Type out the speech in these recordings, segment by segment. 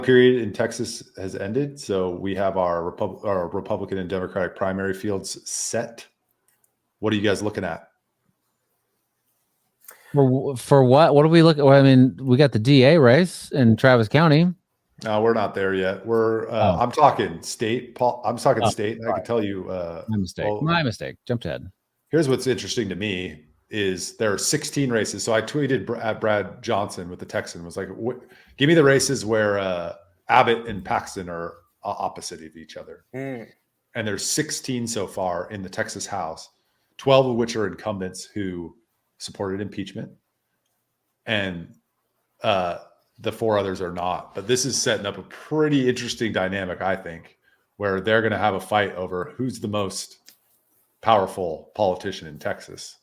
period in Texas has ended, so we have our Republican and Democratic primary fields set. What are you guys looking at? For what? What do we look at? Well, I mean, we got the DA race in Travis County. No, we're not there yet. I'm talking state. I'm talking state. And I can tell you. My mistake. Jumped ahead. Here's what's interesting to me is there are 16 races. So I tweeted at Brad Johnson with the Texan, was like, give me the races where Abbott and Paxton are opposite of each other. And there's 16 so far in the Texas House, 12 of which are incumbents who supported impeachment. And the 4 others are not. But this is setting up a pretty interesting dynamic, I think, where they're going to have a fight over who's the most powerful politician in Texas.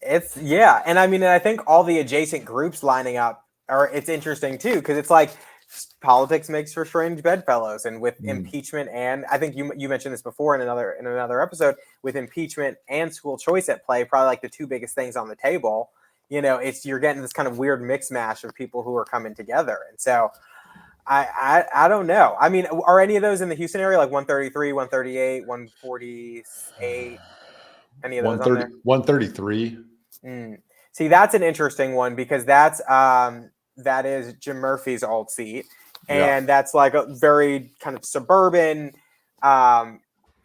And I mean, I think all the adjacent groups lining up it's interesting too, because it's like politics makes for strange bedfellows, and with impeachment, and I think you mentioned this before in another episode, with impeachment and school choice at play, probably like the 2 biggest things on the table. You're getting this kind of weird mix mash of people who are coming together, and so I don't know. I mean, are any of those in the Houston area, like 133, 138, 148? Any of those on there? 133. See, that's an interesting one, because that is Jim Murphy's old seat, and that's like a very kind of suburban. And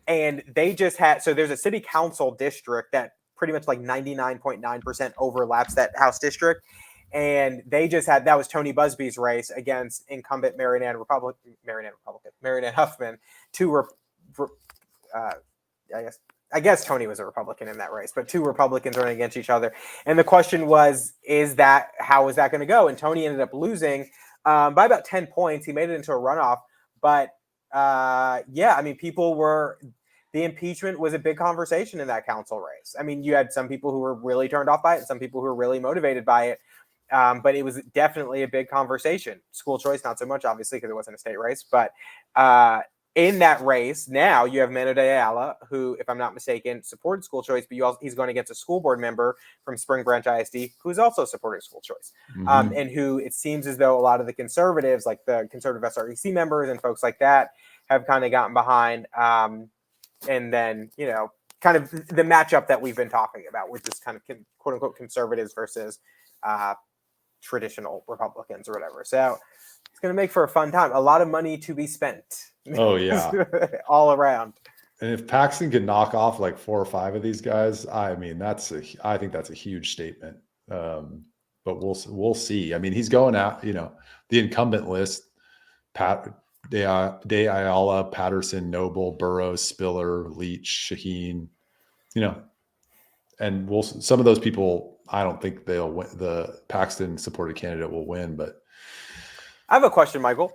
they just had, so there's a city council district that pretty much like 99.9% overlaps that House district. And they just had, that was Tony Busby's race against incumbent Marianne Huffman. I guess Tony was a Republican in that race, but 2 Republicans running against each other. And the question was, how is that going to go? And Tony ended up losing by about 10 points. He made it into a runoff. But I mean, the impeachment was a big conversation in that council race. I mean, you had some people who were really turned off by it and some people who were really motivated by it. But it was definitely a big conversation. School choice, not so much, obviously, because it wasn't a state race. But in that race, now you have Mano de Ayala, who, if I'm not mistaken, supported school choice, but he's going against a school board member from Spring Branch ISD who's also supporting school choice. And who, it seems as though a lot of the conservatives, like the conservative SREC members and folks like that, have kind of gotten behind. And then, kind of the matchup that we've been talking about, with this kind of quote unquote conservatives versus traditional Republicans or whatever. So it's going to make for a fun time. A lot of money to be spent. Oh, yeah. All around. And if Paxton can knock off like 4 or 5 of these guys, I mean, I think that's a huge statement. But we'll see. I mean, he's going out, the incumbent list, De Ayala, Patterson, Noble, Burrows, Spiller, Leach, Shaheen, and some of those people, I don't think they'll win. The Paxton supported candidate will win, but I have a question, Michael.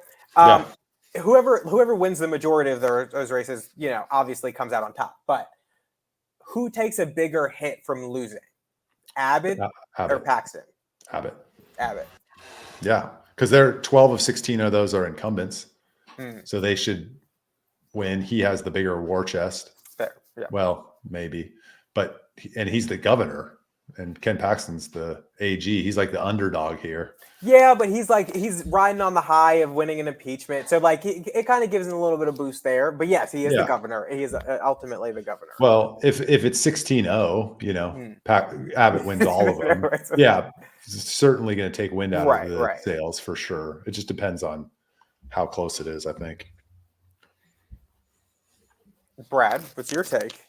Whoever wins the majority of those races, obviously comes out on top. But who takes a bigger hit from losing, Abbott or Paxton? Abbott. Yeah, because they're 12 of 16 of those are incumbents, so they should win. He has the bigger war chest. Fair. Yeah. Well, maybe, and he's the governor. And Ken Paxton's the AG. He's like the underdog here. Yeah, but he's riding on the high of winning an impeachment. So like it kind of gives him a little bit of boost there. But yes, he is the governor. He is ultimately the governor. Well, if it's 16-0, Abbott wins all of them. Right. Yeah, certainly going to take wind out of the sails for sure. It just depends on how close it is, I think. Brad, what's your take?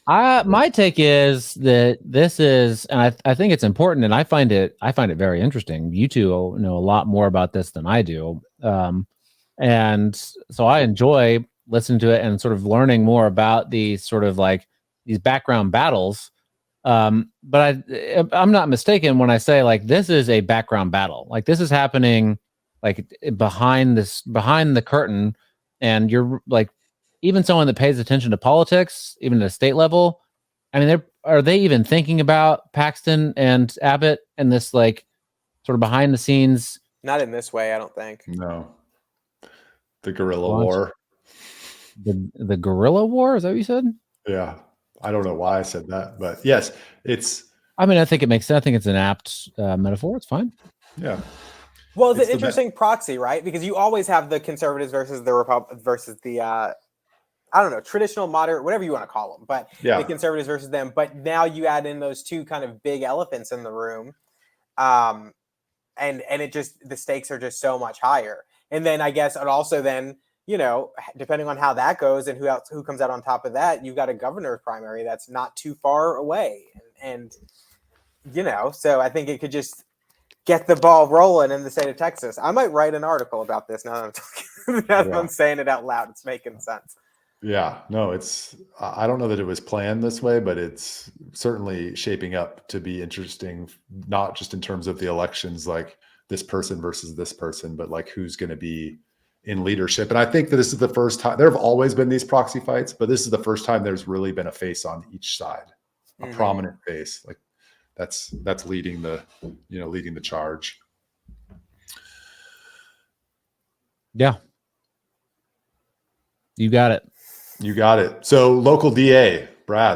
My take is that this is, and I think it's important, and I find it very interesting. You two know a lot more about this than I do, and so I enjoy listening to it and sort of learning more about these sort of like these background battles. But I'm not mistaken when I say like this is a background battle. Like this is happening like behind the curtain, and you're like. Even someone that pays attention to politics, even at a state level, I mean, are they even thinking about Paxton and Abbott and this like sort of behind the scenes? Not in this way, I don't think. No. The guerrilla war. The guerrilla war? Is that what you said? Yeah. I don't know why I said that, but yes, it's. I mean, I think it makes sense. I think it's an apt metaphor. It's fine. Yeah. Well, it's It's an interesting proxy, right? Because you always have the conservatives versus the I don't know, traditional, moderate, whatever you want to call them, but the conservatives versus them. But now you add in those two kind of big elephants in the room, and it just, the stakes are just so much higher. And then I guess it also then, you know, depending on how that goes and who comes out on top of that, you've got a governor's primary that's not too far away, and you know, so I think it could just get the ball rolling in the state of Texas. I might write an article about this now that I'm talking. Now that I'm saying it out loud, it's making sense. Yeah, no, I don't know that it was planned this way, but it's certainly shaping up to be interesting, not just in terms of the elections, like this person versus this person, but like who's going to be in leadership. And I think that this is the first time. There have always been these proxy fights, but this is the first time there's really been a face on each side, a prominent face. Like that's leading the charge. Yeah. You got it. So local DA, Brad.